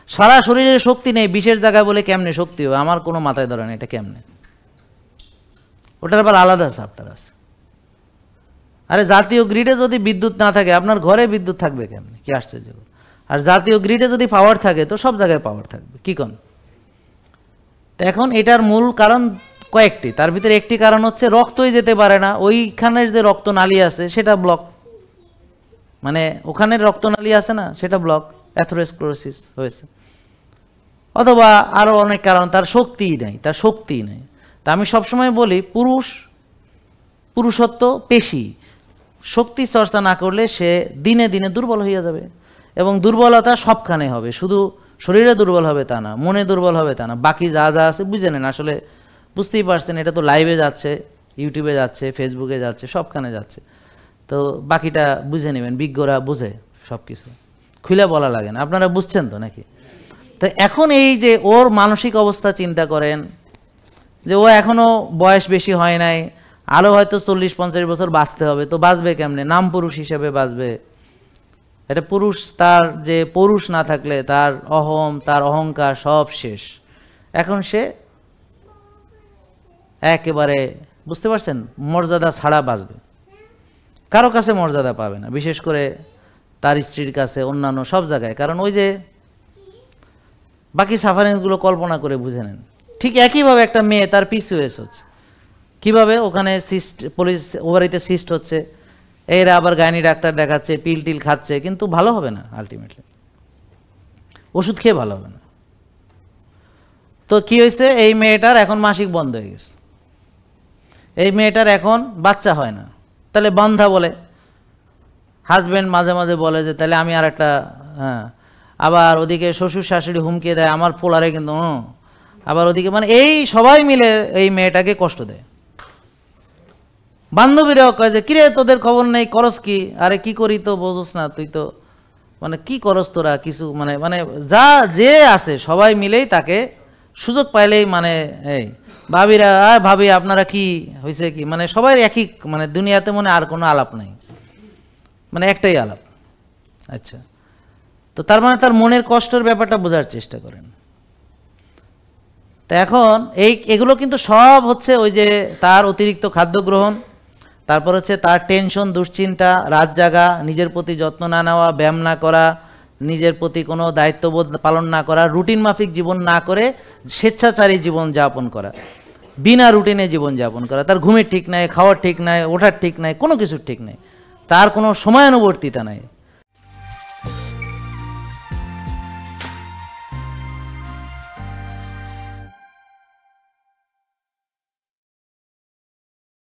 সারা শরীরে শক্তি নেই, বিশেষ জায়গায় বলে কেমনে শক্তি হবে, আমার কোনো মাথায় ধরে না এটা কেমনে। ওটার আবার আলাদা চ্যাপ্টার আছে। আরে জাতীয় গ্রিডে যদি বিদ্যুৎ না থাকে আপনার ঘরে বিদ্যুৎ থাকবে কেমনে, কি আশ্চর্য। আর জাতীয় গ্রিডে যদি পাওয়ার থাকে তো সব জায়গায় পাওয়ার থাকবে, কি কোন। এখন এটার মূল কারণ কয়েকটি, তার ভিতরে একটি কারণ হচ্ছে রক্তই যেতে পারে না, ওইখানের যে রক্তনালী আছে সেটা ব্লক, মানে ওখানের রক্তনালী আছে না সেটা ব্লক, অ্যাথেরোস্ক্লেরোসিস হয়েছে। অথবা আরও অনেক কারণ, তার শক্তিই নেই, তার শক্তিই নেই। তা আমি সবসময় বলি পুরুষত্ব পেশি, শক্তি চর্চা না করলে সে দিনে দিনে দুর্বল হয়ে যাবে, এবং দুর্বলতা সবখানে হবে, শুধু শরীরে দুর্বল হবে তা না, মনে দুর্বল হবে তা না, বাকি যা যা আছে বুঝে নেন। আসলে বুঝতেই পারছেন, এটা তো লাইভে যাচ্ছে, ইউটিউবে যাচ্ছে, ফেসবুকে যাচ্ছে, সবখানে যাচ্ছে, তো বাকিটা বুঝে নেবেন। বিজ্ঞরা বুঝে সব কিছু, খুলে বলা লাগে না, আপনারা বুঝছেন তো নাকি। তো এখন এই যে ওর মানসিক অবস্থা চিন্তা করেন, যে ও এখনও বয়স বেশি হয় নাই, আরও হয়তো 40-50 বছর বাঁচতে হবে, তো বাঁচবে কেমনে, নাম পুরুষ হিসেবে বাঁচবে। এটা পুরুষ, তার যে পুরুষ না থাকলে তার তার অহংকার সব শেষ। এখন সে একেবারে বুঝতে পারছেন মর্যাদা ছাড়া বাঁচবে, কারো কাছে মর্যাদা পাবে না, বিশেষ করে তার স্ত্রীর কাছে, অন্যান্য সব জায়গায়। কারণ ওই যে বাকি সাফারিংগুলো কল্পনা করে বুঝে নেন। ঠিক একইভাবে একটা মেয়ে তার পিসিওএস হচ্ছে, কীভাবে ওখানে সিস্ট, পুলিশ ওভারিতে সিস্ট হচ্ছে, এরা আবার গাইনি ডাক্তার দেখাচ্ছে, পিল টিল খাচ্ছে, কিন্তু ভালো হবে না, আলটিমেটলি ওষুধ খেয়ে ভালো হবে না। তো কি হয়েছে, এই মেয়েটার এখন মাসিক বন্ধ হয়ে গেছে, এই মেয়েটার এখন বাচ্চা হয় না, তাহলে বন্ধা বলে। হাজব্যান্ড মাঝে মাঝে বলে যে তাহলে আমি আর একটা, হ্যাঁ, আবার ওদিকে শ্বশুর শাশুড়ি হুমকি দেয় আমার পোলারে, কিন্তু আবার ওদিকে মানে এই সবাই মিলে এই মেয়েটাকে কষ্ট দেয়। বান্ধবীরাও কয় যে কিরে তোদের খবর নেই, করস কি, আরে কি করি তো বোঝস না, তুই তো মানে কি করস তোরা কিছু, মানে মানে যা যে আছে সবাই মিলেই তাকে সুযোগ পাইলেই মানে এই ভাবিরা, ভাবি আপনারা কি হয়েছে কি, মানে সবাই একই, মানে দুনিয়াতে মনে আর কোনো আলাপ নাই, মানে একটাই আলাপ। আচ্ছা, তো তার মানে তার মনের কষ্টের ব্যাপারটা বোঝার চেষ্টা করেন। তা এখন এগুলো কিন্তু সব হচ্ছে ওই যে তার অতিরিক্ত খাদ্য গ্রহণ, তারপর হচ্ছে তার টেনশন, দুশ্চিন্তা, রাত জাগা, নিজের প্রতি যত্ন না নেওয়া, ব্যায়াম না করা, নিজের প্রতি কোনো দায়িত্ববোধ পালন না করা, রুটিন মাফিক জীবন না করে স্বেচ্ছাচারী জীবন যাপন করা, বিনা রুটিনে জীবন যাপন করা, তার ঘুমের ঠিক নাই, খাওয়ার ঠিক নাই, ওঠার ঠিক নাই, কোনো কিছুর ঠিক নাই, তার কোনো সময়ানুবর্তিতা নাই।